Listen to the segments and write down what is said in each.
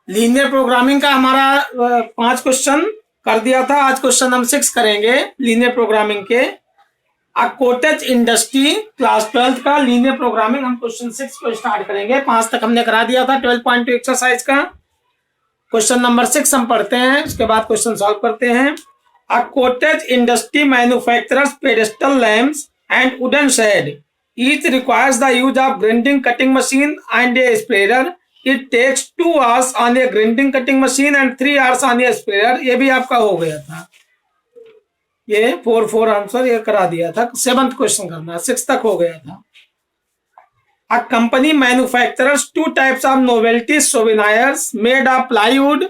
Linear programming का हमारा 5 question कर दिया था। आज क्वेश्चन नंबर 6 करेंगे लीनियर प्रोग्रामिंग के। कॉटेज इंडस्ट्री क्लास 12 का लीनियर प्रोग्रामिंग हम क्वेश्चन 6 को स्टार्ट करेंगे। 5 तक हमने करा दिया था 12.2 एक्सरसाइज का। क्वेश्चन नंबर 6 हम पढ़ते हैं, उसके बाद क्वेश्चन सॉल्व करते हैं। A cottage industry manufacturers pedestal lamps and wooden shade each requires the use of grinding cutting machine and a spreader. It takes 2 hours on a grinding cutting machine and 3 hours on a spreader। ये भी आपका हो गया था, ये 4 answer ये करा दिया था। 7th क्वेश्चन करना, 6 तक हो गया था। A company manufactures 2 types of novelty souvenirs made of plywood।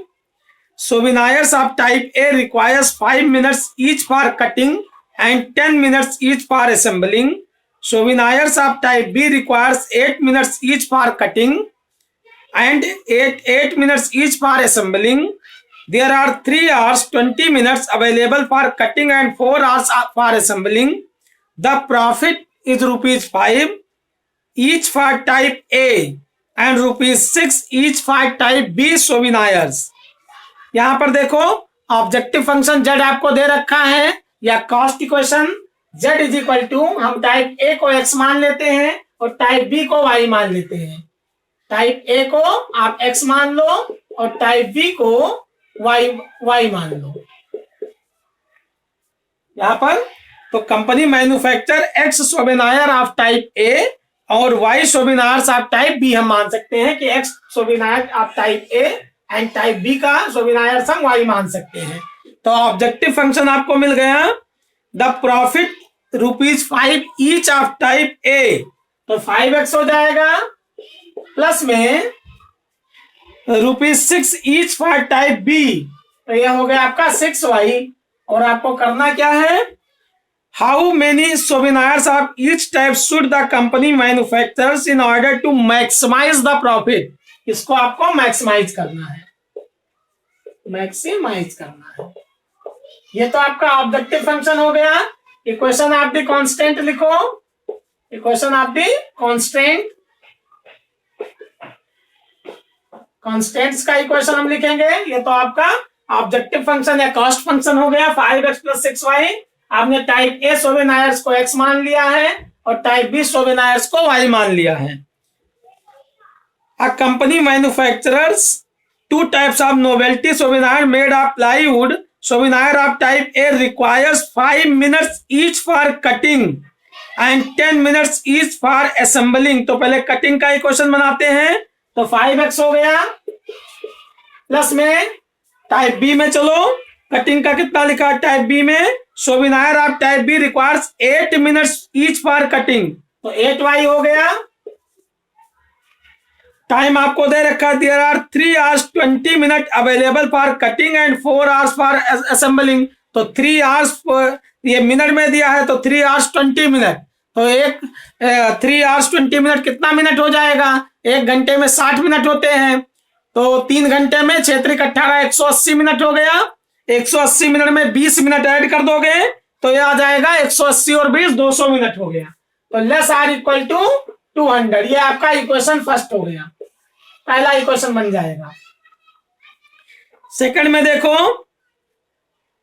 Souvenirs of type A requires 5 minutes each for cutting and 10 minutes each for assembling। Souvenirs of type B requires 8 minutes each for cutting and 8 minutes each for assembling। There are 3 hours 20 minutes available for cutting and 4 hours for assembling। The profit is ₹5 each for type A and ₹6 each for type B souvenirs। यहां पर देखो objective function z आपको दे रखा है या cost equation z is equal to, हम type A को x मान लेते हैं और टाइप B को y मान लेते हैं। टाइप A को आप x मान लो और टाइप B को y मान लो। यहां पर तो company manufacture x souvenir of type A और y souvenirs of type B हम मान सकते हैं कि x souvenir of type A and type B का सोविनायर्स हम y मान सकते हैं। तो ऑब्जेक्टिव फंक्शन आपको मिल गया। The profit ₹5 each of type A, तो 5x हो जाएगा प्लस में ₹6 ईच फॉर टाइप बी, तो यह हो गया आपका 6y। और आपको करना क्या है, how many souvenirs of each type should the company manufacturers in order to maximise the profit. इसको आपको मैक्सिमाइज करना है, मैक्सिमाइज करना है। ये तो आपका ऑब्जेक्टिव फंक्शन हो गया। इक्वेशन ऑफ द कांस्टेंट लिखो, equation of the constant, constants का इक्वेशन हम लिखेंगे। ये तो आपका ऑब्जेक्टिव फंक्शन या कॉस्ट फंक्शन हो गया 5x + 6y। आपने टाइप A सोविनायर्स को x मान लिया है और टाइप B सोविनायर्स को y मान लिया है। A company manufacturers 2 types of novelty souvenir made of plywood. Souvenir of type A requires 5 minutes each for cutting and 10 minutes each for assembling। तो पहले कटिंग का इक्वेशन बनाते हैं, तो 5x हो गया प्लस में टाइप बी में, चलो कटिंग का कितना लिखा टाइप बी में, souvenir of type B requires 8 minutes each for cutting, तो 8y हो गया। टाइम आपको दे रखा, there are 3 hours 20 minutes available for cutting and 4 hours for assembling. तो 3 hours ये मिनट में दिया है, तो 3 hours 20 minutes, तो 3 hours 20 minutes कितना मिनट हो जाएगा, 1 घंटे में 60 मिनट होते हैं, तो 3 घंटे में 6 × 18 180 मिनट हो गया। 180 मिनट में 20 मिनट ऐड कर दोगे तो ये आ जाएगा 180 और 20 200 मिनट हो गया। तो लेस आर इक्वल टू 200। ये आपका इक्वेशन फर्स्ट हो गया, पहला इक्वेशन बन जाएगा। सेकंड में देखो,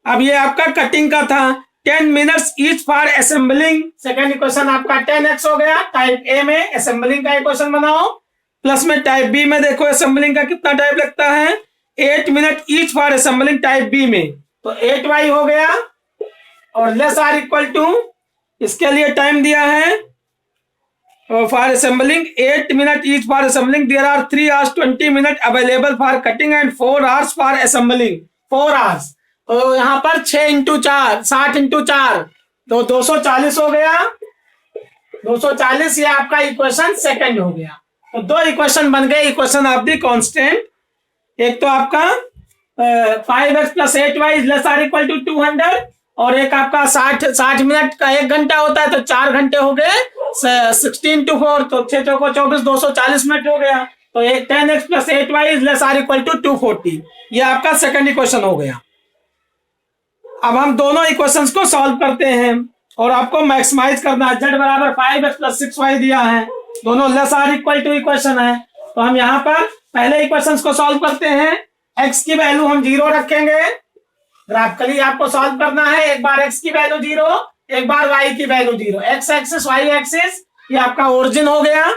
अब ये आपका कटिंग का था, 10 minutes each for assembling. Second equation आपका 10x हो गया। टाइप A में असेंबलिंग का इक्वेशन बनाओ, प्लस में टाइप B में देखो असेंबलिंग का कितना टाइम लगता है, 8 minutes each for assembling type B में, तो 8y हो गया। और लेस आर इक्वल टू, इसके लिए टाइम दिया है for assembling 8 minutes each for assembling. There are 3 hours 20 minutes available for cutting and 4 hours for assembling. 4 hours, तो यहां पर 6 × 4 60 × 4, तो 240 हो गया। 240 ये आपका इक्वेशन सेकंड हो गया। तो 2 इक्वेशन बन गए इक्वेशन ऑफ द कांस्टेंट। एक तो आपका 5x + 8y less or equal to 200, और एक आपका 60 मिनट का 1 घंटा होता है, तो 4 घंटे हो गए 16 × 4, तो 6 × 4 24 240 मिनट हो गया। तो 10x + 8y less or equal to 240। ये आपका सेकंड इक्वेशन हो गया। अब हम दोनों इक्वेशंस को सॉल्व करते हैं और आपको मैक्सिमाइज करना है। z बराबर 5x + 6y दिया है, दोनों less or equal to equation है, तो हम यहाँ पर पहले इक्वेशंस को सॉल्व करते हैं। x की वैल्यू हम 0 रखेंगे, ग्राफिकली आपको सॉल्व करना है। एक बार x की वैल्यू 0, एक बार y की value 0। x axis y axis ये आपका ओरिजिन हो गया।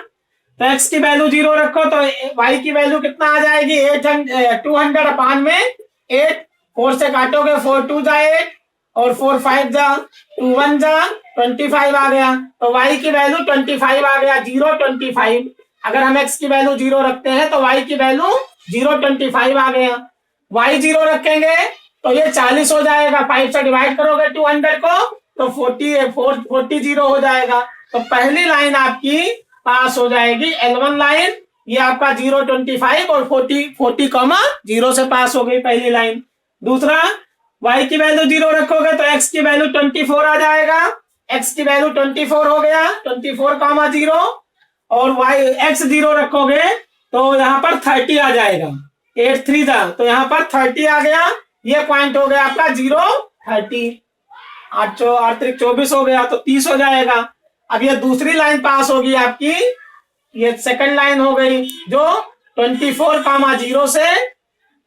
तो x की वैल्यू 0 रखो तो y की वैल्यू कितना आ जाएगी 200 अपान में 8। 4 से काटोगे 4 2 जा 8 और 4 5 जा 2 1 जा 25 आ गया। तो y की वैल्यू 25 आ गया, 0 25। अगर हम x की वैल्यू 0 रखते हैं तो y की वैल्यू 0 25 आ गया। y 0 रखेंगे तो ये 40 हो जाएगा। 5 से डिवाइड करोगे 200 को तो 40 हो जाएगा। तो पहली लाइन आपकी पास हो जाएगी, L1 लाइन। ये आपका 0 25 और 40 0 से पास हो गई पहली लाइन। दूसरा, y की वैल्यू 0 रखोगे तो x की वैल्यू 24 आ जाएगा। x की वैल्यू 24 हो गया, 24 0। और y x 0 रखोगे तो यहाँ पर 30 आ जाएगा। 8 3 था तो यहाँ पर 30 आ गया। ये पॉइंट हो गया आपका 0 30। 8 8 24 हो गया तो 30 हो जाएगा। अब ये दूसरी लाइन पास होगी आपकी, ये सेकंड लाइन हो गई जो 24 0 से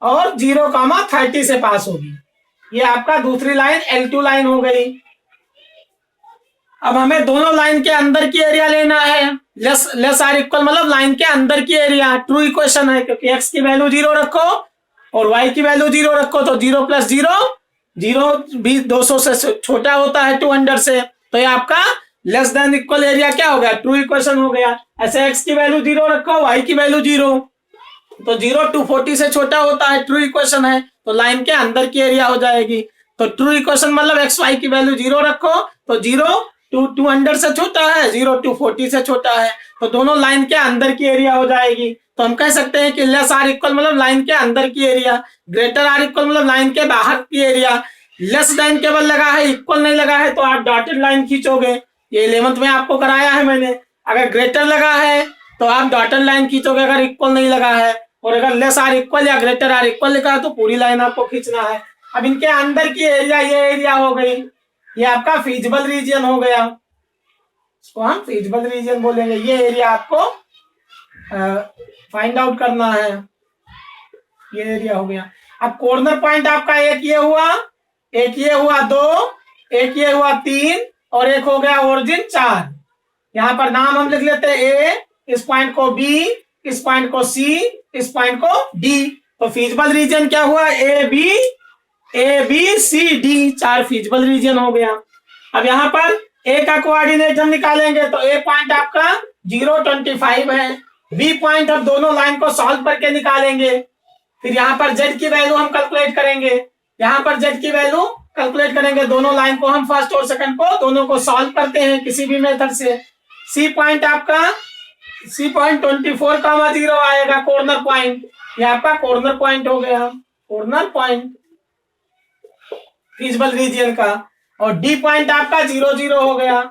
और 0 30 से पास होगी। ये आपका दूसरी लाइन L2 लाइन हो गई। अब हमें दोनों लाइन के अंदर की एरिया लेना है। लेस आर इक्वल मतलब लाइन के अंदर की एरिया। ट्रू इक्वेशन है क्योंकि x की वैल्यू 0 रखो और y की वैल्यू 0 रखो तो 0 + 0 0 भी 200 से छोटा होता है 200 से। तो ये आपका लेस देन इक्वल एरिया क्या हो गया, ट्रू इक्वेशन हो गया। ऐसे x की वैल्यू 0 रखो, y की वैल्यू 0 तो 0 240 से छोटा होता है, ट्रू इक्वेशन है। तो लाइन के अंदर की एरिया हो जाएगी। तो ट्रू इक्वेशन मतलब एक्स वाई की वैल्यू 0 रखो तो 0 200 से छोटा है, 0 240 से छोटा है। तो दोनों लाइन के अंदर की एरिया हो जाएगी। तो हम कह सकते हैं कि लेस आर इक्वल मतलब लाइन के अंदर की एरिया, ग्रेटर आर इक्वल मतलब लाइन के बाहर की एरिया। लेस देन केवल लगा है, इक्वल नहीं लगा है तो आप डॉटेड लाइन खींचोगे। ये 11th में आपको कराया है मैंने। अगर ग्रेटर लगा है तो आप डॉटेड लाइन खींचोगे, अगर इक्वल नहीं लगा है। और अगर लेस आर इक्वल या ग्रेटर आर इक्वल लिखा है तो पूरी लाइन आपको खींचना है। अब इनके अंदर की एरिया ये एरिया हो गई, ये आपका फीजिबल रीजन हो गया, इसको हम फीजिबल रीजन बोलेंगे। ये एरिया आपको फाइंड आउट करना है, ये एरिया हो गया। अब कॉर्नर पॉइंट आपका एक ये हुआ, एक ये हुआ 2, एक ये हुआ 3 और एक हो गया ओरिजिन 4। यहाँ पर नाम हम लिख लेते हैं ए, इस पॉइंट को बी, इस पॉइंट को सी, इस पॉइंट को डी। तो फीजिबल रीजन क्या हुआ, A B C D, 4 feasible region हो गया। अब यहाँ पर ए का कोऑर्डिनेट हम निकालेंगे तो ए पॉइंट आपका 0 25 है। बी पॉइंट अब दोनों लाइन को सॉल्व करके निकालेंगे। फिर यहाँ पर जेड की वैल्यू हम कैलकुलेट करेंगे, यहाँ पर जेड की वैल्यू कैलकुलेट करेंगे। दोनों लाइन को हम फर्स्ट और सेकंड को दोनों को सॉल्व करते हैं किसी भी मेथड से। सी पॉइंट आपका 24 0 आएगा कॉर्नर पॉइंट, ये आपका कॉर्नर पॉइंट हो गया, कॉर्नर पॉइंट फीजिबल रीजन का। और डी पॉइंट आपका 0 0 हो गया,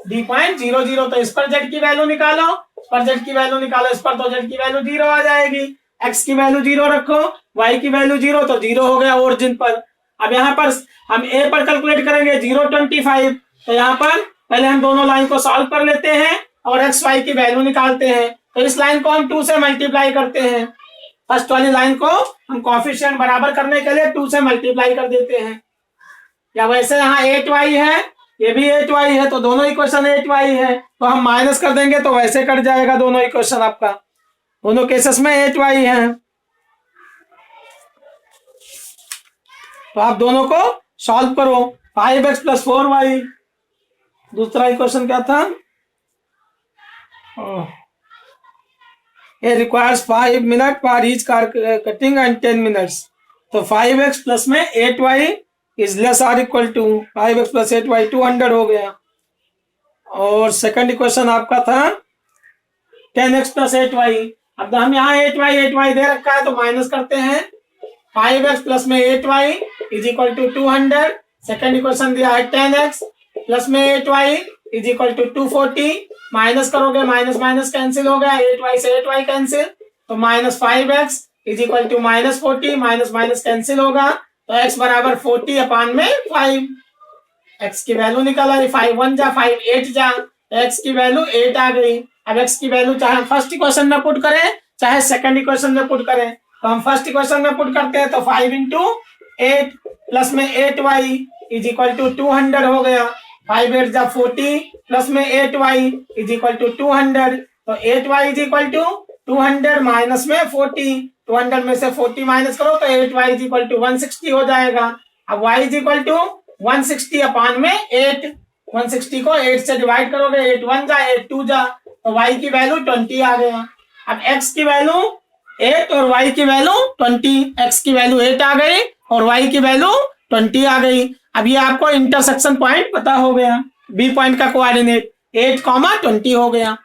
डी पॉइंट 0 0। तो इस पर जेड की वैल्यू निकालो, इस पर जेड की वैल्यू निकालो, इस पर तो जेड की वैल्यू 0 आ जाएगी। एक्स की वैल्यू 0 रखो, वाई की वैल्यू 0 तो 0 हो गया ओरिजिन पर। अब यहाँ पर हम ए पर कैलकुलेट करेंगे 0 25। तो यहाँ पर पहले हम दोनों लाइन को सॉल्व कर लेते हैं और एक्स वाई की वैल्यू निकालते हैं। तो इस लाइन को हम 2 से मल्टीप्लाई करते हैं। फर्स्ट वाली लाइन को हम कोएफिशिएंट बराबर करने के लिए 2 से मल्टीप्लाई कर देते हैं। या वैसे यहाँ 8y है, ये भी 8y है, तो दोनों इक्वेशन 8y है। तो हम माइनस कर देंगे तो वैसे कट जाएगा दोनों इक्वेशन आपका, दोनों केसेस में 8y है। तो आप दोनों को सॉल्व करो। 5x + 4y, दूसरा इक्वेशन क्या था, ये requires 5 minute for each car cutting and 10 minutes. तो 5x प्लस में 8y is less or equal to 5x + 8y 200 हो गया। और सेकंड इक्वेशन आपका था 10x + 8y। अब हम यहाँ 8y दे रखा है तो माइनस करते हैं। 5x प्लस में 8y is equal to 200। Second equation दिया है 10x प्लस में 8y is equal to 240। Minus करोगे माइनस माइनस कैंसिल हो गया, 8y से 8y कैंसिल, तो -5x is equal to -40। Minus minus cancel होगा तो x बराबर 40 अपान में 5। x की वैल्यू निकाला, 5 1 जा 5 8 जा, x की वैल्यू 8 आ गई। अब x की वैल्यू चाहे फर्स्ट इक्वेशन में पुट करें चाहे सेकंड इक्वेशन में पुट करें। तो हम फर्स्ट इक्वेशन में पुट करते हैं तो 5 इंटू 8 प्लस में 8y इज इक्वल टू 200 हो गया। 5 8 जा 40 प्लस में 8y इज इक्वल टू 200। तो 8y is equal to 200 minus में 40, 200 में से 40 माइनस करो तो 8y इज इक्वल टू 160 हो जाएगा। अब y इज इक्वल टू 160 अपान में 8, 160 को 8 से डिवाइड करोगे, 8 1 जा 8 2 जा, तो y की वैल्यू 20 आ गया। अब x की वैल्यू 8 और y की वैल्यू 20, x की वैल्यू 8 आ गई और y की वैल्यू 20 आ गई। अब ये आपको इंटरसेक्शन पॉइंट पता हो गया, बी पॉइंट का कोऑर्डिनेट 8,20 हो गया।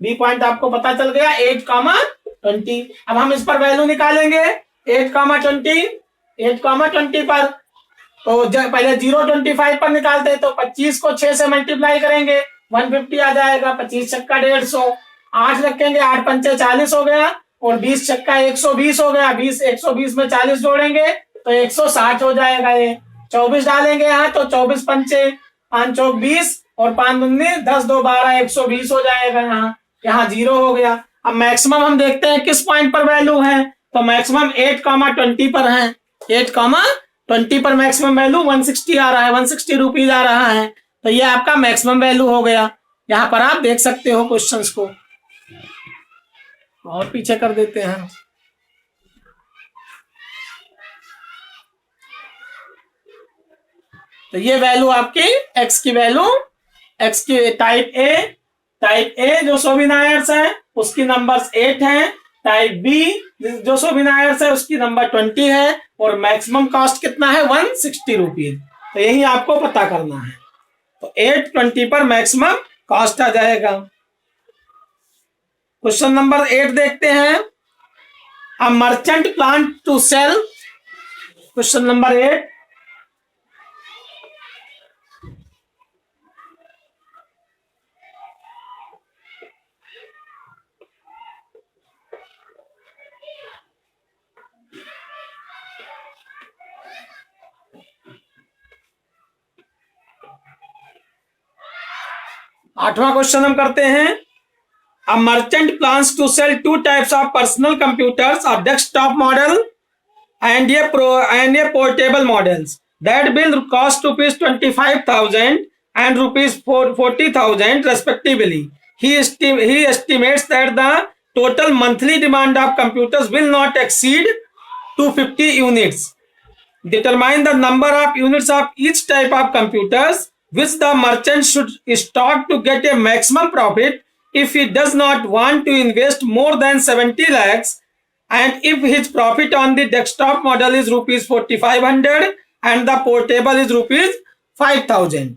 बी पॉइंट आपको पता चल गया 8,20। अब हम इस पर वैल्यू निकालेंगे 8,20, 8,20 पर तो पहले 0.25 पर निकालते हैं तो 25 को 6 से मल्टीप्लाई करेंगे 150 आ जाएगा। 25 छक्का 150, 8 रखेंगे 8 पंचे 40 हो गया और 20 छक्का 120 हो गया। 20 120 में 40 जोड़ेंगे तो 160 हो जाएगा। ये 24 डालेंगे यहाँ तो 24 पंचे 5 चौक 20 और 5 दूनी 10 2 12 120 हो जाएगा। यहाँ 0 हो गया। अब मैक्सिमम हम देखते हैं किस पॉइंट पर वैल्यू है, तो मैक्सिमम 8,20 पर है। 8,20 पर मैक्सिमम वैल्यू 160 आ रहा है, 160 रुपीज आ रहा है। तो ये आपका मैक्सिमम वैल्यू हो गया। यहाँ पर आप देख सकते हो क्वेश्चंस को, और पीछे कर देते हैं। तो ये वैल्यू आपकी x की वैल्यू, x की टाइप ए जो सोविनायर्स है उसकी नंबर्स 8 है, टाइप बी जो सोविनायर्स है उसकी नंबर 20 है और मैक्सिमम कॉस्ट कितना है 160 रुपीज। तो यही आपको पता करना है। तो 820 पर मैक्सिमम कॉस्ट आ जाएगा। क्वेश्चन नंबर 8 देखते हैं। A merchant plan to sell, question number 8। आठवां क्वेश्चन हम करते हैं। A merchant plans to sell 2 types of personal computers, a desktop model and a portable models that will cost rupees 25,000 and rupees 40,000 respectively. He estimates that the total monthly demand of computers will not exceed 250 units. Determine the number of units of each type of computers which the merchant should stock to get a maximum profit if he does not want to invest more than 70 lakhs, and if his profit on the desktop model is rupees 4,500 and the portable is rupees 5,000.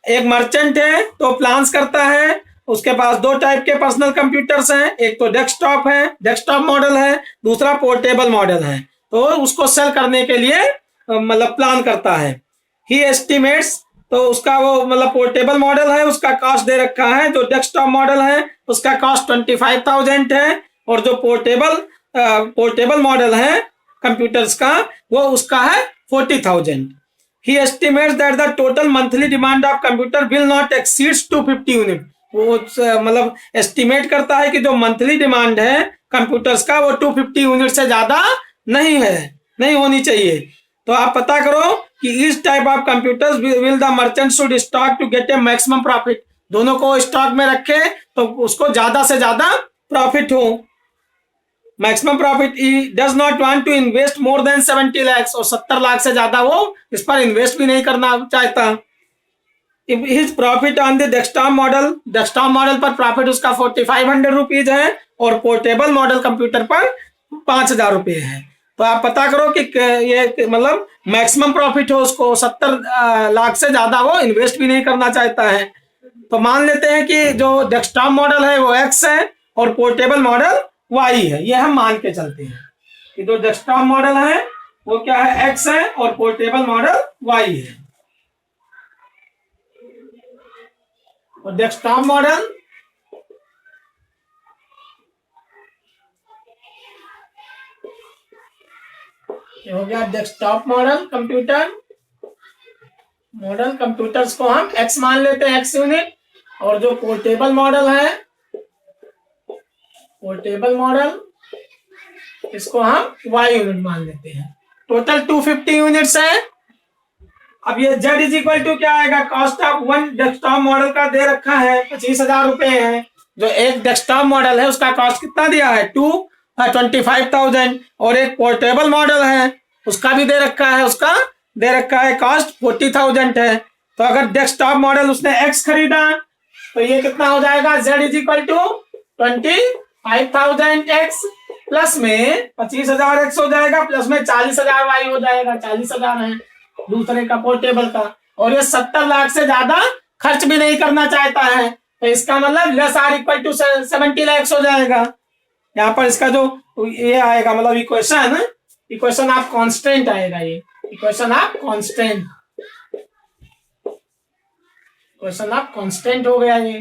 एक merchant है तो plans करता है, उसके पास 2 type के personal computers हैं, एक तो डेस्कटॉप है, डेस्कटॉप मॉडल है, दूसरा पोर्टेबल मॉडल है। तो उसको सेल करने के लिए मतलब प्लान करता है। ही एस्टिमेट्स, तो उसका वो मतलब पोर्टेबल मॉडल है उसका कॉस्ट दे रखा है, जो डेस्कटॉप मॉडल है उसका कॉस्ट 25,000 है और जो पोर्टेबल मॉडल है कंप्यूटर्स का वो उसका है 40,000। He estimates that the total monthly demand of computer will not exceeds 250 unit. वो मतलब एस्टिमेट करता है कि जो मंथली डिमांड है कंप्यूटर्स का वो 250 यूनिट से ज्यादा नहीं होनी चाहिए। तो आप पता करो कि इस type of computers will the merchant should stock to get a maximum profit. दोनों को स्टॉक में रखे तो उसको ज्यादा से ज्यादा प्रॉफिट हो। Maximum profit, he does not want to invest more than 70 lakhs, और 70 लाख से ज्यादा वो इस पर इन्वेस्ट भी नहीं करना चाहता। If his profit on the desktop model पर प्रॉफिट उसका 4,500 रुपीज है और पोर्टेबल मॉडल कंप्यूटर पर 5,000 रुपये है। तो आप पता करो कि ये मतलब मैक्सिमम प्रॉफिट हो उसको, 70 लाख से ज्यादा वो इन्वेस्ट भी नहीं करना चाहता है। तो मान लेते हैं कि जो डेस्कटॉप मॉडल है वो X है और पोर्टेबल मॉडल Y है। ये हम मान के चलते हैं कि जो डेस्कटॉप मॉडल है वो क्या है, X है और पोर्टेबल मॉडल Y है। और डेस्कटॉप मॉडल हो गया डेस्कटॉप मॉडल कंप्यूटर्स को हम X मान लेते हैं, X यूनिट। और जो पोर्टेबल मॉडल है, पोर्टेबल मॉडल इसको हम y यूनिट मान लेते हैं। टोटल 250 यूनिट्स है। अब ये z इज इक्वल टू क्या आएगा, cost of one desktop model का दे रखा है 25,000 रुपए है। जो एक डेस्कटॉप मॉडल है उसका कॉस्ट कितना दिया है 25,000, और एक पोर्टेबल मॉडल है उसका भी दे रखा है, उसका दे रखा है कॉस्ट 40,000 है। तो अगर डेस्कटॉप मॉडल उसने x खरीदा तो ये कितना हो जाएगा, z is equal to 25,000 x plus में 25,000 x हो जाएगा, प्लस में 40,000 y हो जाएगा। 40,000 है दूसरे का पोर्टेबल का, और ये 70 लाख से ज्यादा खर्च भी नहीं करना चाहता है, तो इसका मतलब less or equal to 70 lakh हो जाएगा। यहाँ पर इसका जो ये आएगा मतलब इक्वेशन ऑफ कांस्टेंट आएगा, ये इक्वेशन ऑफ कांस्टेंट हो गया ये,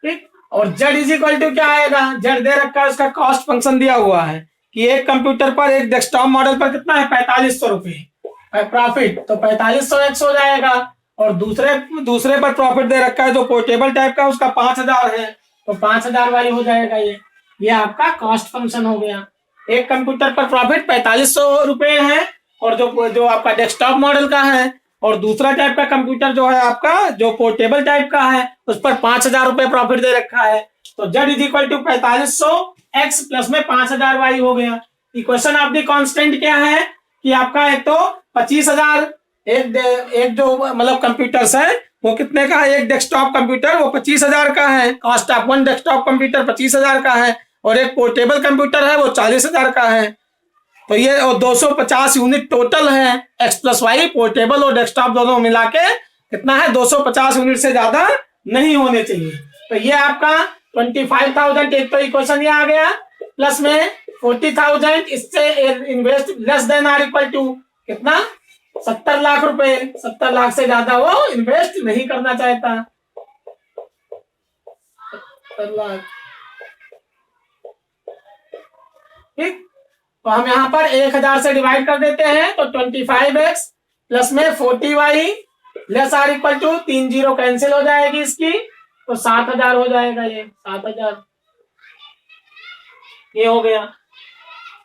ठीक। और z इज इक्वल टू क्या आएगा, z दे रखा है, उसका कॉस्ट फंक्शन दिया हुआ है कि एक कंप्यूटर पर एक डेस्कटॉप मॉडल पर कितना है 4500 रुपए प्रॉफिट, तो 4500 x हो जाएगा। और दूसरे पर प्रॉफिट दे रखा है जो पोर्टेबल टाइप का, उसका 5,000 है, तो 5,000 वाली हो जाएगा ये आपका कॉस्ट फंक्शन हो गया। एक कंप्यूटर पर प्रॉफिट 4500 रुपए है, और जो आपका डेस्कटॉप मॉडल का है, और दूसरा टाइप का कंप्यूटर जो है आपका जो पोर्टेबल टाइप का है उस पर 5,000 रुपए प्रॉफिट दे रखा है। तो z is equal to 4500 x plus में 5,000 y हो गया। इक्वेशन ऑफ द कांस्टेंट क्या है कि आपका एक तो 25,000 एक जो मतलब कंप्यूटर्स है वो कितने का है, एक डेस्कटॉप कंप्यूटर वो 25,000 का है, cost of one desktop computer 25,000 का है, और एक पोर्टेबल कंप्यूटर है वो 40,000 का है। तो ये 250 यूनिट टोटल है, x प्लस वाई पोर्टेबल और डेस्कटॉप दोनों मिला के कितना है 250 यूनिट से ज्यादा नहीं होने चाहिए। तो ये आपका 25,000 एक तो इक्वेशन ये आ गया, प्लस में 40,000 इससे invest less than or equal to कितना 70 लाख रुपए, 70 लाख से ज्यादा वो इन्वेस्ट नहीं करना चाहता। 70 लाख, ठीक। तो हम यहाँ पर 1,000 से डिवाइड कर देते हैं, तो 25x प्लस में 40y less or equal to 3 0 cancel हो जाएगी इसकी, तो 7,000 हो जाएगा, ये 7,000 ये हो गया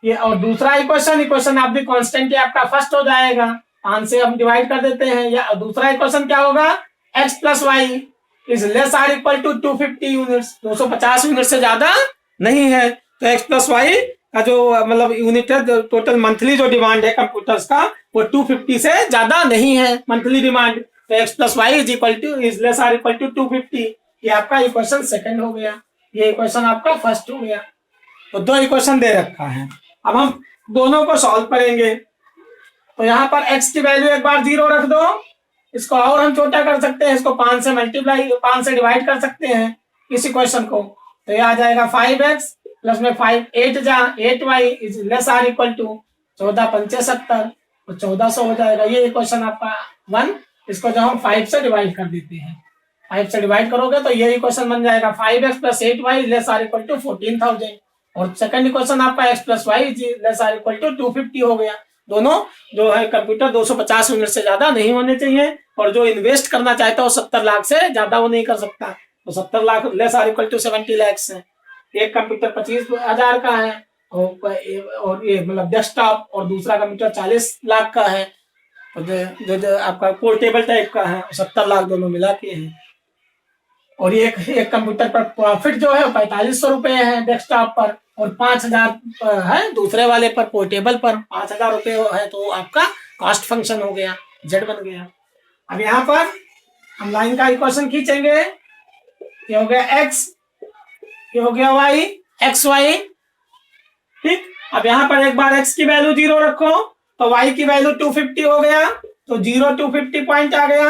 ये। और दूसरा इक्वेशन आप भी कांस्टेंट आपका फर्स्ट हो जाएगा, 5 से हम डिवाइड कर देते हैं। या दूसरा इक्वेशन क्या होगा, x plus y is less or equal to 250 units, 250 unit से ज्यादा नहीं है। तो x प्लस वाई का जो मतलब यूनिट है, टोटल मंथली जो डिमांड है कंप्यूटर्स का वो 250 से ज्यादा नहीं है मंथली डिमांड। तो x plus y is equal to is less or equal to 250, ये आपका इक्वेशन सेकंड हो गया, ये इक्वेशन आपका फर्स्ट हो गया। तो दो इक्वेशन दे रखा है, अब हम दोनों को सॉल्व करेंगे। तो यहाँ पर x की वैल्यू एक बार 0 रख दो, इसको और हम छोटा कर सकते हैं, इसको 5 से डिवाइड कर सकते हैं इस इक्वेशन को। तो ये आ जाएगा 5x प्लस में 8y is less or equal to 14 पंचे 70, तो 1400 हो जाएगा। ये इक्वेशन आपका 1, इसको जब हम 5 से डिवाइड कर देते हैं, 5 से डिवाइड करोगे तो ये इक्वेशन बन जाएगा 5x plus 8y less or equal to 14,000। और सेकंड इक्वेशन आपका x plus y less or equal to 250 हो गया। दोनों जो है कंप्यूटर 250 यूनिट से ज्यादा नहीं होने चाहिए, और जो इन्वेस्ट करना चाहता है वो 70 लाख से ज्यादा वो नहीं कर सकता। तो 70 lakh less or equal to 70 lakh है। एक कंप्यूटर 25,000 का है, और ये मतलब डेस्कटॉप, और दूसरा कंप्यूटर 40 लाख का है, और जो आपका पोर्टेबल टाइप का है 70 लाख, दोनों मिला के हैं। और ये एक कंप्यूटर पर प्रॉफिट जो है 4500 रुपए है डेस्कटॉप पर, और 5,000 है दूसरे वाले पर पोर्टेबल पर 5,000 रुपए है, तो आपका कॉस्ट फंक्शन हो गया, जेड बन गया। अब यहाँ पर हम लाइन का इक्वेशन खींचेंगे, ये हो गया x, ये हो गया y, एक्स वाई, ठीक। अब यहाँ पर एक बार x की वैल्यू 0 रखो, तो y की वैल्यू 250 हो गया, तो 0 250 पॉइंट आ गया।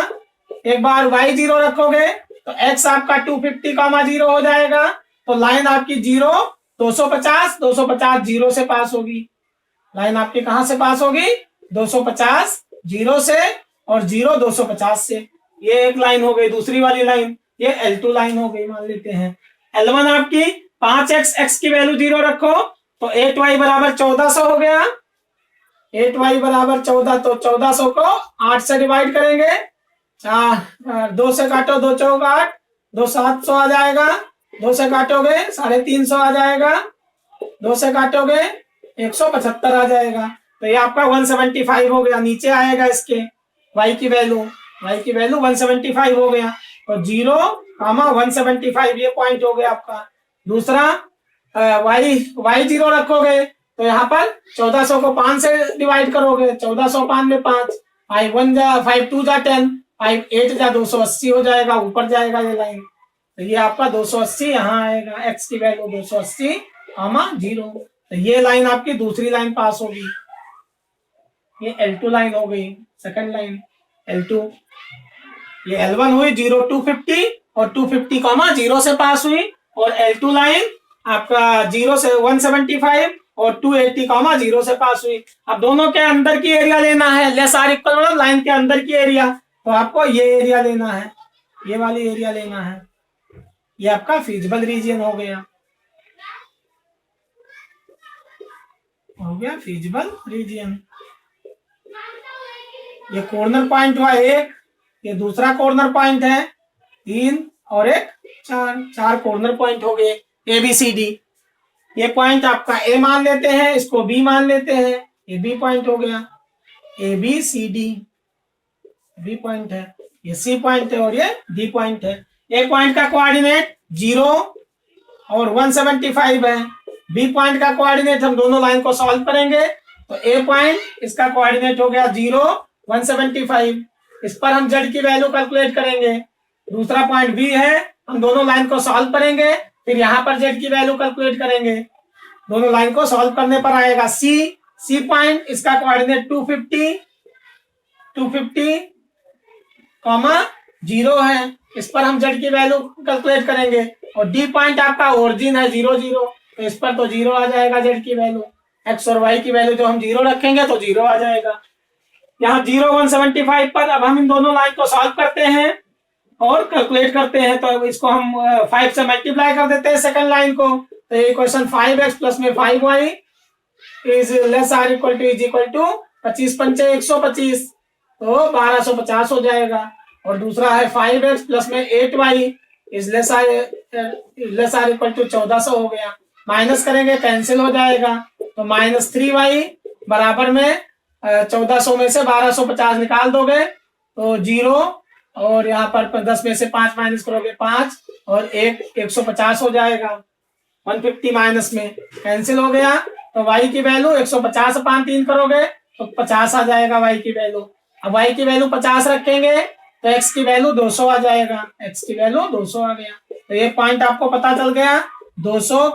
एक बार y 0 रखोगे तो x आपका 250, 0 हो जाएगा, तो लाइन आपकी 0 250 0 से पास होगी। लाइन आपकी कहां से पास होगी, 250 0 से, और 0 250 से। ये एक लाइन हो गई, दूसरी वाली लाइन ये L2 लाइन हो गई मान लेते हैं। L1 आपकी 5x, x की वैल्यू 0 रखो, तो 8y बराबर 1400 हो गया। 8y बराबर 14, तो 1400 को 8 से डिवाइड करेंगे, 2 से काटो, 2 चौक 8, 2 700 आ जाएगा, 2 से काटोगे 350 आ जाएगा, 2 से काटोगे 175 आ जाएगा। तो ये आपका 175 हो गया। नीचे आएगा इसके y की वैल्यू 175 हो गया। तो 0, 175 ये पॉइंट हो गया आपका। दूसरा y 0 रखोगे तो यहाँ पर 1400 को 5 से डिवाइड करोगे, 1400 5 में 5, 5 1 जा 5 2 जा 10, 5 8 जा 280 हो जाएगा, ऊपर जाएगा ये लाइन। तो ये आपका 280 यहाँ आएगा, x की वैल्यू 280, 0। तो ये लाइन आपकी दूसरी लाइन पास होगी। ये L2 लाइन हो गई, सेकंड लाइन L2। ये L1 हुई 0 250 और 250 0 से पास हुई, और L2 लाइन आपका 0 से 175 और 280 0 से पास हुई। अब दोनों के अंदर की एरिया लेना है, लेस आर इक्वल मतलब लाइन के अंदर की एरिया। तो आपको ये एरिया लेना है, ये वाली एरिया लेना है। ये आपका फीजिबल रीजन हो गया, फीजिबल रीजन। ये कॉर्नर पॉइंट हुआ 1, ये दूसरा कॉर्नर पॉइंट है 3 और एक 4 कॉर्नर पॉइंट हो गए ABCD। ये पॉइंट आपका A मान लेते हैं, इसको B मान लेते हैं, ये B पॉइंट हो गया। ABCD B पॉइंट है, ये C पॉइंट है और ये D पॉइंट है। A पॉइंट का कोऑर्डिनेट 0 और 175 है। B पॉइंट का कोऑर्डिनेट हम दोनों लाइन को सॉल्व करेंगे तो A पॉइंट इसका कोऑर्डिनेट हो गया 0 175। इस पर हम Z की वैल्यू कैलकुलेट करेंगे। दूसरा पॉइंट B है, हम दोनों लाइन को सॉल्व करेंगे, फिर यहाँ पर Z की वैल्यू कैलकुलेट करेंगे। दोनों लाइन को सॉल्व करने पर आएगा C पॉइंट, इसका कोऑर्डिनेट 250 0 है। इस पर हम Z की वैल्यू कैलकुलेट करेंगे, और D पॉइंट आपका ओरिजिन है 0 0, तो इस पर तो 0 आ जाएगा Z की वैल्यू। X और Y की वैल्यू जो हम 0 रखेंगे तो 0 आ जाएगा। यहाँ 0 175 पर अब हम इन दोनों लाइन को सॉल्व करते हैं और कैलकुलेट करते हैं। तो इसको हम 5 से मल्टीप्लाई कर देते हैं सेकंड लाइन को। तो ये इक्वेशन 5x प्लस में 5y is less or equal to 25 पंचे 125, तो 1250 हो जाएगा। और दूसरा है 5x प्लस में 8y is less or equal to 1400 हो गया। माइनस करेंगे कैंसिल हो जाएगा, तो -3y बराबर में 1400 में से 1250 निकाल दोगे तो 0, और यहाँ पर 10 में से 5 माइनस करोगे 5 और 150 हो जाएगा। 150 माइनस में कैंसिल हो गया, तो y की वैल्यू 150 अपान 3 करोगे तो 50 आ जाएगा y की वैल्यू। अब y की वैल्यू 50 रखेंगे तो x की वैल्यू 200 आ जाएगा, x की वैल्यू 200 आ गया। तो ये पॉइंट आपको पता चल गया 200,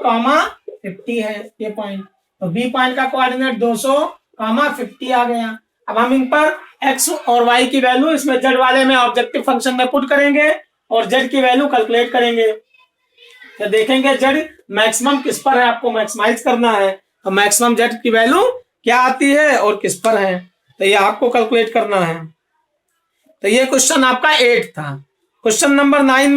50 है ये पॉइंट। तो B पॉइंट का कोऑर्डिनेट 200, 50 आ गया। अब हम इन पर x और y की वैल्यू इसमें z वाले में ऑब्जेक्टिव फंक्शन में पुट करेंगे और z की वैल्यू कैलकुलेट करेंगे। तो देखेंगे z मैक्सिमम किस पर है, आपको मैक्सिमाइज करना है। तो मैक्सिमम z की वैल्यू क्या आती है और किस पर है, तो ये आपको कैलकुलेट करना है। तो ये क्वेश्चन आपका 8 था। क्वेश्चन नंबर 9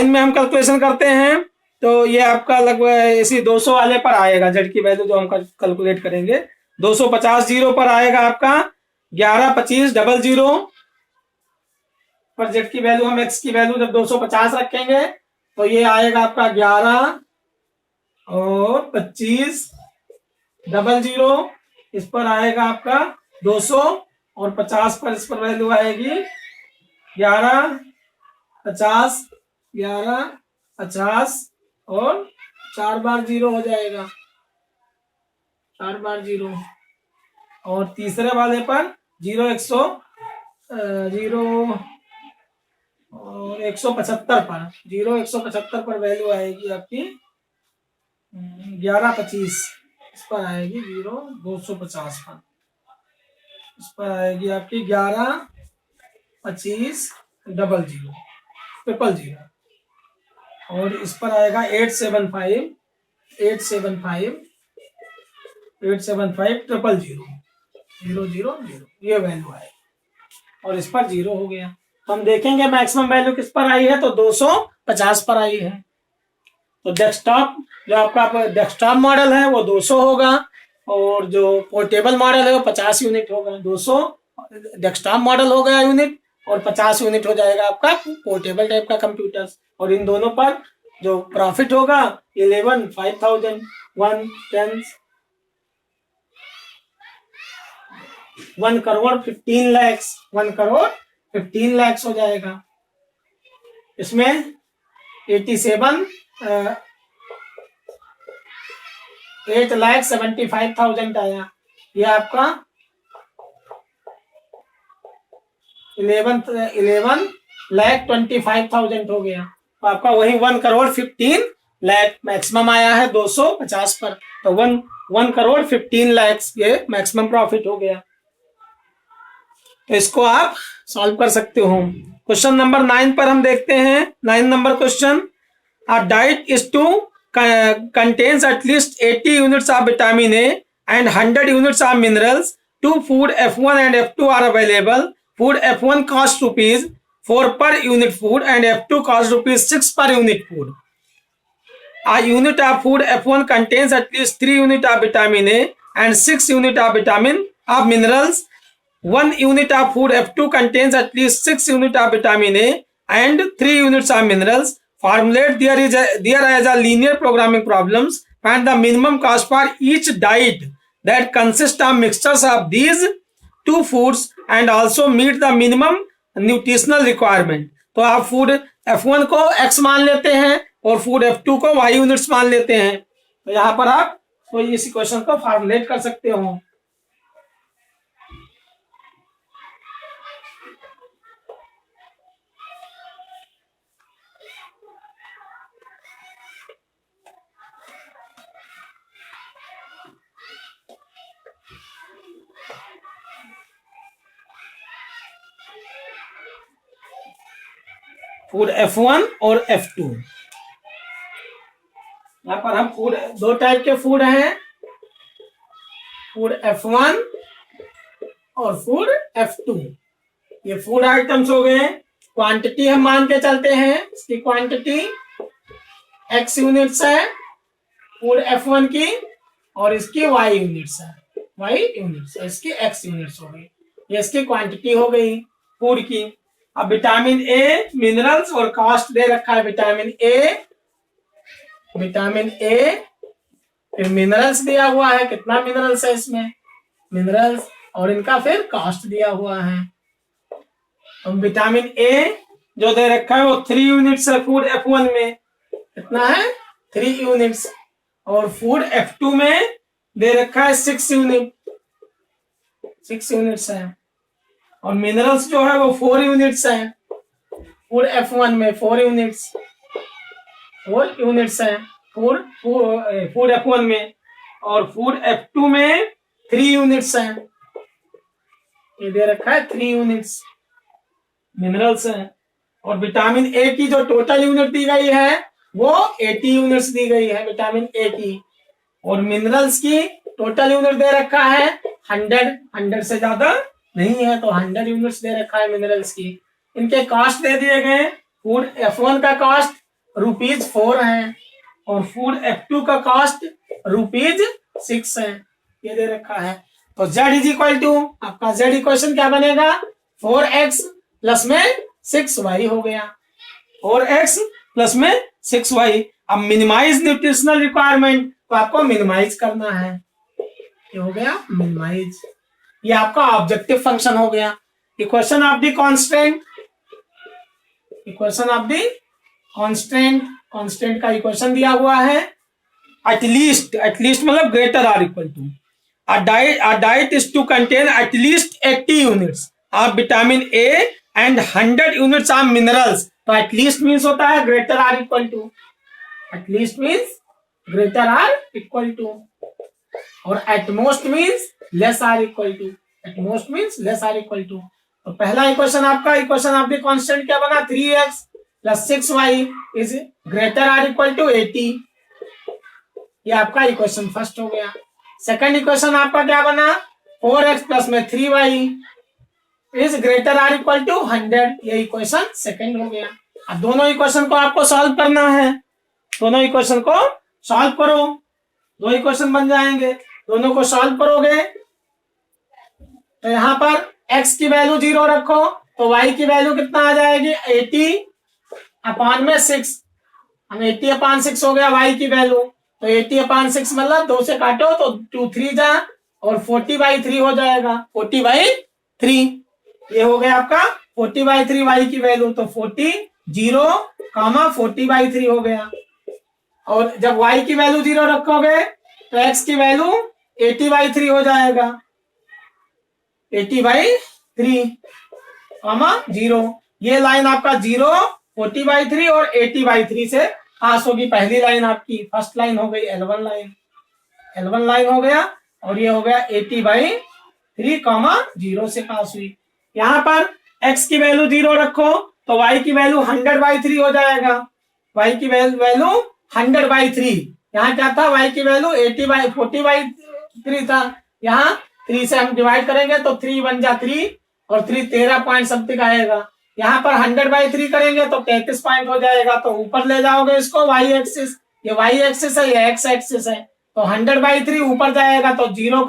में हम कैलकुलेशन करते हैं। तो ये आपका लगभग इसी 200 वाले पर आएगा z की वैल्यू जो हम कैलकुलेट करेंगे। 250 0 पर आएगा आपका 11 25 00 पर z की वैल्यू हम x की वैल्यू जब 250 रखेंगे तो ये आएगा आपका 11 और 25 00। इस पर आएगा आपका 200 और 50 पर इस पर वैल्यू आएगी 11 50 11 50 और 4 बार 0 हो जाएगा, 4 बार 0। और तीसरे वाले पर 0 और 175 पर 0 175 पर वैल्यू आएगी आपकी 11 25। इस पर आएगी 0 250 पर, इस पर आएगी आपकी 11 25 00 और इस पर आएगा 875 000 ये वैल्यू आएगी, और इस पर 0 हो गया। तो हम देखेंगे मैक्सिमम वैल्यू किस पर आई है, तो 250 पर आई है। तो डेस्कटॉप जो आपका डेस्कटॉप मॉडल है वो 200 होगा, और जो पोर्टेबल मॉडल है वो 50 यूनिट होगा। 200 डेस्कटॉप मॉडल हो गया यूनिट, और 50 यूनिट हो जाएगा आपका पोर्टेबल टाइप का कंप्यूटर। और इन दोनों पर जो प्रॉफिट होगा 11 5000 1 10 1 करोड़ 15 lakhs 1 करोड़ 15 lakhs हो जाएगा। इसमें 87 8,75,000 आया। ये आपका 11,25,000 हो गया। तो आपका वही 1 करोड़ 15 लाख मैक्सिमम आया है 250 पर। तो 1 करोड़ 15 लाख ये मैक्सिमम प्रॉफिट हो गया। तो इसको आप सॉल्व कर सकते हो। क्वेश्चन नंबर 9 पर हम देखते हैं। 9 number question, a diet is to contains at least 80 units of vitamin A and 100 units of minerals. Two food F1 and F2 are available. Food F1 costs rupees 4 per unit food and F2 costs rupees 6 per unit food. A unit of food F1 contains at least 3 units of vitamin A and 6 units of minerals. 1 unit of food F2 contains at least 6 units of vitamin A and 3 units of minerals. Formulate there as a linear programming problems. Find the minimum cost for each diet that consists of mixtures of these two foods and also meet the minimum nutritional requirement. तो आप food F1 को X मान लेते हैं और food F2 को Y units मान लेते हैं। तो यहाँ पर आप तो इस इक्वेशन को फॉर्मुलेट कर सकते हो। फूड F1 और F2, यहाँ पर हम फूड दो टाइप के फूड हैं, फूड F1 और फूड F2। ये फूड आइटम्स हो गए। क्वांटिटी हम मान के चलते हैं, इसकी क्वांटिटी X यूनिट्स है फूड F1 की और इसकी Y यूनिट्स है, Y यूनिट्स है, इसकी X यूनिट्स हो गई। ये इसकी क्वांटिटी हो गई फूड की। अब विटामिन ए, मिनरल्स और कॉस्ट दे रखा है। विटामिन ए, फिर मिनरल्स दिया हुआ है, कितना मिनरल्स है इसमें, मिनरल्स, और इनका फिर कॉस्ट दिया हुआ है। तो विटामिन ए जो दे रखा है वो 3 यूनिट्स है फूड F1 में, कितना है 3 यूनिट्स, और फूड F2 में दे रखा है 6 यूनिट्स है। और मिनरल्स जो है वो 4 यूनिट्स है फूड F1 में, 4 यूनिट्स है फूड F1 में, और फूड F2 में 3 यूनिट्स है। ये दे रखा है 3 यूनिट्स मिनरल्स है। और विटामिन ए की जो टोटल यूनिट दी गई है वो 80 यूनिट्स दी गई है विटामिन ए की, और मिनरल्स की टोटल यूनिट दे रखा है 100 से ज्यादा नहीं है, तो 100 यूनिट्स दे रखा है मिनरल्स की। इनके कॉस्ट दे दिए गए। फूड F1 का कॉस्ट ₹4 है और फूड F2 का कॉस्ट ₹6 है, ये दे रखा है। तो Z इज इक्वल टू आपका Z इक्वेशन क्या बनेगा, 4x प्लस में 6y हो गया, 4x प्लस में 6y। अब मिनिमाइज न्यूट्रिशनल रिक्वायरमेंट, तो आपको मिनिमाइज करना है, ये हो गया मिनिमाइज। ये आपका ऑब्जेक्टिव फंक्शन हो गया। Equation of the constant, constant का इक्वेशन दिया हुआ है। एटलीस्ट मतलब greater or equal to a diet is to contain at least 80 units of vitamin A and 100 units of minerals. तो एटलीस्ट मीन्स होता है greater or equal to, at least means greater or equal to, और at most means less or equal to, at most means less or equal to. तो पहला equation आपका, equation of the constant क्या बना, 3x plus 6y is greater or equal to 80। ये आपका equation first हो गया। सेकंड इक्वेशन आपका क्या बना, 4x प्लस में 3y is greater or equal to 100। ये इक्वेशन सेकंड हो गया। अब दोनों इक्वेशन को आपको सॉल्व करना है, दोनों इक्वेशन को सॉल्व करो, दो इक्वेशन बन जाएंगे। दोनों को सॉल्व करोगे तो यहाँ पर x की वैल्यू 0 रखो तो y की वैल्यू कितना आ जाएगी, 80 अपॉन में 6 हम 80/6 हो गया y की वैल्यू, तो 80/6 मतलब 2 से काटो तो 2 3 जा और 40/3 हो जाएगा, 40/3 ये हो गया आपका 40/3 y की वैल्यू, तो 40 हो गया। और जब y की वैल्यू 0 रखोगे तो x की वैल्यू 80/3 हो जाएगा, 80/3 0। ये लाइन आपका 0 40/3 और 80/3 से पास होगी। पहली लाइन आपकी फर्स्ट लाइन हो गई L1 लाइन हो गया, और ये हो गया 80/3 0 से पास हुई। यहाँ पर x की वैल्यू 0 रखो तो y की वैल्यू 100/3 हो जाएगा, y की वैल्यू 100/3। यहाँ क्या था, y की वैल्यू 40/3 था, यहाँ 3 से हम डिवाइड करेंगे तो 3 1 जा 3 और 3 13 पॉइंट समथिंग आएगा। यहाँ पर 100/3 करेंगे तो 33 पॉइंट हो जाएगा, तो ऊपर ले जाओगे इसको y एक्सिस, ये y एक्सिस है, ये x एक्सिस है, तो 100/3 ऊपर जाएगा तो 0,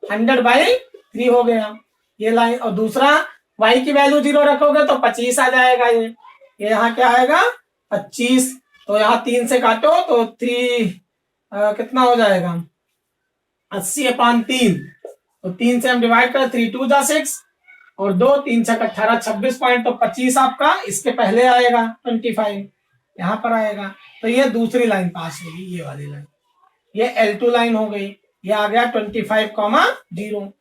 100/3 हो गया ये लाइन। और दूसरा y की वैल्यू 0 रखोगे तो 25 आ जाएगा, ये यहाँ क्या आएगा 25, तो यहाँ 3 से काटो तो 3 कितना हो जाएगा 80/3, तो 3 से हम डिवाइड करें 3 2 जा 6 और 2 3 6 18 26 पॉइंट, तो 25 आपका इसके पहले आएगा, 25 यहाँ पर आएगा। तो ये दूसरी लाइन पास होगी, ये वाली लाइन, ये L2 लाइन हो गई। ये आ गया 25,0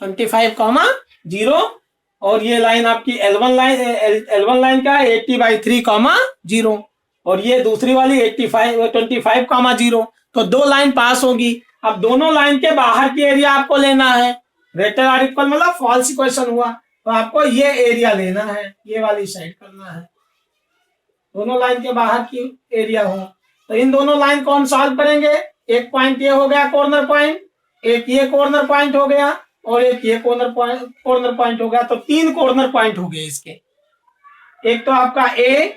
25,0 और ये लाइन आपकी L1 लाइन क्या है 80/3, 0 और ये दूसरी वाली 25,0। तो दो लाइन पास होगी। अब दोनों लाइन के बाहर की एरिया आपको लेना है, ग्रेटर आर इक्वल मतलब फॉल्स इक्वेशन हुआ, तो आपको ये एरिया लेना है, ये वाली साइड करना है, दोनों लाइन के बाहर की एरिया हो। तो इन दोनों लाइन को हम सॉल्व करेंगे। एक पॉइंट ये हो गया कॉर्नर पॉइंट, एक ये कॉर्नर पॉइंट हो गया और एक ये कॉर्नर पॉइंट हो गया, तो 3 कॉर्नर पॉइंट हो गए इसके। एक तो आपका A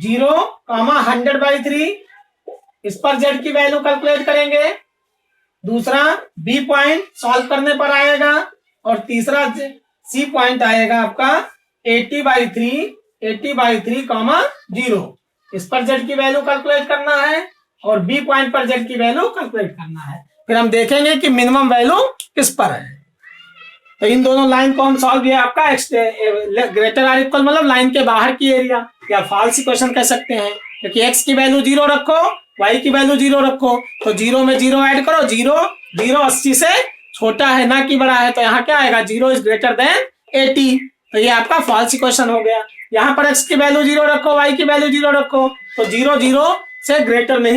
0, 100/3, इस पर Z की वैल्यू कैलकुलेट करेंगे। दूसरा B पॉइंट सॉल्व करने पर आएगा और तीसरा C पॉइंट आएगा आपका 80/3, 0। इस पर Z की वैल्यू कैलकुलेट करना है और B पॉइंट पर Z की वैल्यू कैलकुलेट करना है। फिर हम देखेंगे कि मिनिमम वैल्यू किस पर है। तो इन दोनों लाइन को हम सॉल्व किया, आपका ग्रेटर आर इक्वल मतलब लाइन के बाहर की एरिया या फॉल्स इक्वेशन कह सकते हैं, क्योंकि x की वैल्यू 0 रखो, y की वैल्यू 0 रखो, तो 0 में 0 ऐड करो, 0 80 से छोटा है ना कि बड़ा है, तो यहाँ क्या आएगा 0 इज ग्रेटर देन 80, तो ये आपका फॉल्स इक्वेशन हो गया। यहाँ पर x की वैल्यू 0 रखो, y की वैल्यू 0 रखो, तो 0 0 से ग्रेटर नहीं